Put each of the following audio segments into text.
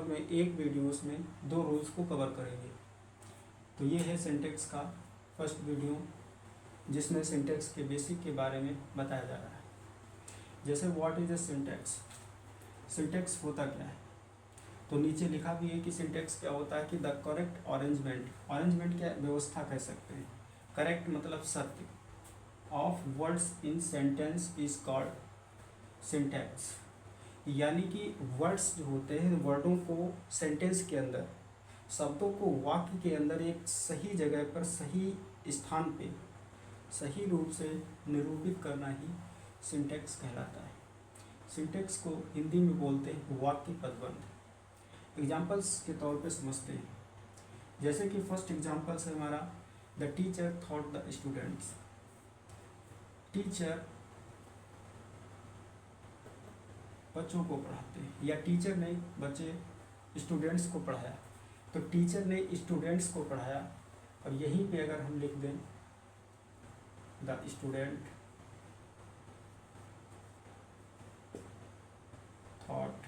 लगभग में एक वीडियोस में 2 रूल्स को कवर करेंगे। तो ये है सिंटेक्स का फर्स्ट वीडियो, जिसमें सिंटेक्स के बेसिक के बारे में बताया जा रहा है। जैसे what is a syntax, syntax होता क्या है। तो नीचे लिखा भी है कि सिंटेक्स क्या होता है कि द करेक्ट अरेंजमेंट, अरेंजमेंट क्या व्यवस्था कह सकते हैं, करेक्ट मतलब सत्य, of words in sentence is called syntax. यानी कि वर्ड्स जो होते हैं, वर्डों को सेंटेंस के अंदर, शब्दों को वाक्य के अंदर एक सही जगह पर, सही स्थान पे, सही रूप से निरूपित करना ही सिंटेक्स कहलाता है। सिंटेक्स को हिंदी में बोलते हैं वाक्य पदबंध। एग्जाम्पल्स के तौर पे समझते हैं। जैसे कि फर्स्ट एग्जाम्पल है हमारा, the teacher thought the students. Teacher बच्चों को पढ़ाते हैं, या टीचर ने बच्चे स्टूडेंट्स को पढ़ाया। तो टीचर ने स्टूडेंट्स को पढ़ाया, और यहीं पे अगर हम लिख दें the student thought,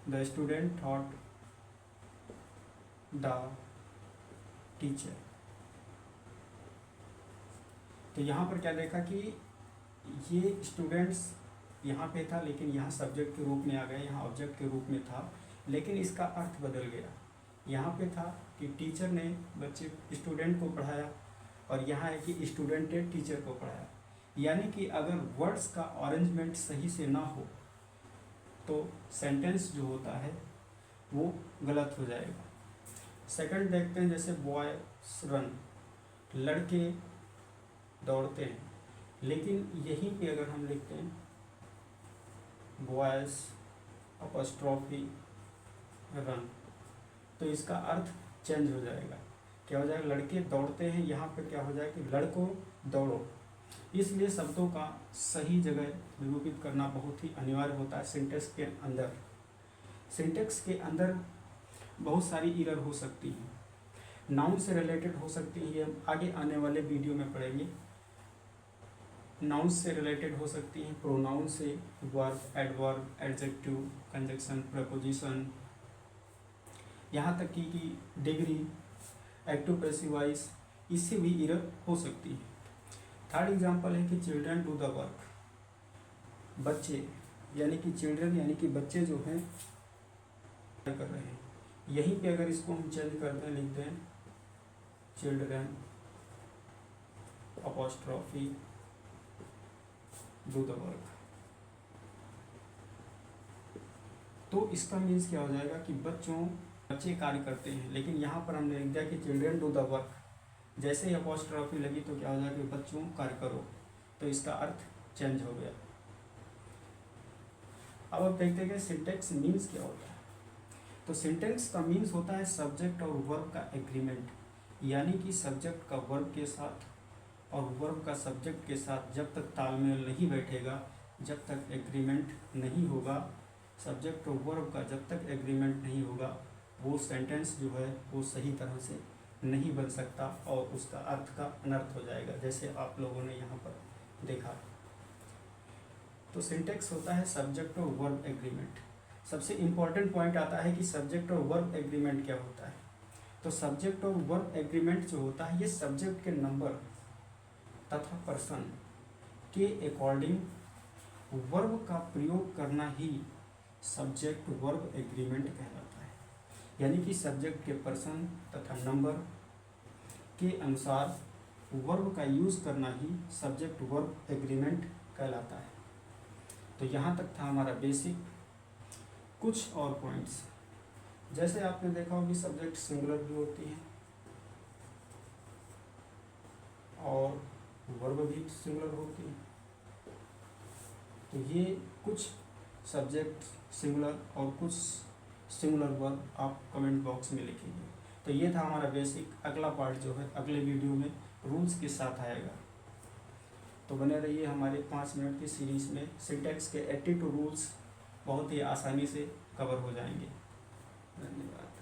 the student thought the teacher. तो यहाँ पर क्या देखा कि ये स्टूडेंट्स यहाँ पे था, लेकिन यहाँ सब्जेक्ट के रूप में आ गया, यहाँ ऑब्जेक्ट के रूप में था, लेकिन इसका अर्थ बदल गया। यहाँ पे था कि टीचर ने बच्चे स्टूडेंट को पढ़ाया, और यहाँ है कि स्टूडेंट ने टीचर को पढ़ाया। यानी कि अगर वर्ड्स का अरेंजमेंट सही से ना हो तो सेंटेंस जो होता है वो गलत हो जाएगा। सेकंड देखते हैं, जैसे बॉयज रन, लड़के दौड़ते हैं, लेकिन यहीं पे अगर हम लिखते हैं बॉयज अपॉस्ट्रोफी रन, तो इसका अर्थ चेंज हो जाएगा। क्या हो जाएगा, लड़के दौड़ते हैं, यहाँ पे क्या हो जाएगा कि लड़कों दौड़ो। इसलिए शब्दों का सही जगह निरूपित करना बहुत ही अनिवार्य होता है सिंटेक्स के अंदर। सिंटेक्स के अंदर बहुत सारी एरर हो सकती हैं, नाउन से रिलेटेड हो सकती है, हम आगे आने वाले वीडियो में पढ़ेंगे। नाउन से रिलेटेड हो सकती हैं, प्रोनाउन से, verb, adverb, adjective, conjunction, preposition, यहाँ तक कि डिग्री, एक्टिव पैसिव वॉइस, इससे भी एरर हो सकती है। थर्ड एग्जांपल है कि चिल्ड्रन डू द वर्क, बच्चे यानी कि चिल्ड्रन यानी कि बच्चे जो हैं कर रहे हैं। यहीं पे अगर इसको हम चेंज कर दें, लिख दें children apostrophe do the work, तो इसका मीन्स क्या हो जाएगा कि बच्चे कार्य करते हैं, लेकिन यहाँ पर हमने लिख दिया कि चिल्ड्रन डू द वर्क। जैसे ही अपॉस्ट्रोफी लगी तो क्या हो जाएगा कि बच्चों कार्य करो, तो इसका अर्थ चेंज हो गया। अब देखते हैं सिंटेक्स मीन्स क्या होता है। तो सिंटेक्स का मीन्स होता है सब्जेक्ट और वर्ब का एग्रीमेंट, यानी कि सब्जेक्ट का वर्ब के साथ और वर्ब का सब्जेक्ट के साथ जब तक तालमेल नहीं बैठेगा, जब तक एग्रीमेंट नहीं होगा, सब्जेक्ट और वर्ब का जब तक एग्रीमेंट नहीं होगा, वो सेंटेंस जो है वो सही तरह से नहीं बन सकता और उसका अर्थ का अनर्थ हो जाएगा, जैसे आप लोगों ने यहाँ पर देखा। तो सिंटेक्स होता है सब्जेक्ट और वर्ब एग्रीमेंट। सबसे इम्पॉर्टेंट पॉइंट आता है कि सब्जेक्ट और वर्ब एग्रीमेंट क्या होता है। तो सब्जेक्ट और वर्ब एग्रीमेंट जो होता है, ये सब्जेक्ट के नंबर तथा पर्सन के अकॉर्डिंग वर्ब का प्रयोग करना ही सब्जेक्ट वर्ब एग्रीमेंट कहलाता है। यानी कि सब्जेक्ट के पर्सन तथा नंबर के अनुसार वर्ब का यूज़ करना ही सब्जेक्ट वर्ब एग्रीमेंट कहलाता है। तो यहाँ तक था हमारा बेसिक। कुछ और पॉइंट्स, जैसे आपने देखा होगा कि सब्जेक्ट सिंगुलर भी होती है और वर्ब भी सिंगुलर होती है। तो ये कुछ सब्जेक्ट सिंगुलर और कुछ सिंगुलर वर्ब आप कमेंट बॉक्स में लिखेंगे। तो ये था हमारा बेसिक। अगला पार्ट जो है अगले वीडियो में रूल्स के साथ आएगा, तो बने रहिए हमारे 5 मिनट की सीरीज़ में। सिंटेक्स के 82 रूल्स बहुत ही आसानी से कवर हो जाएंगे। धन्यवाद।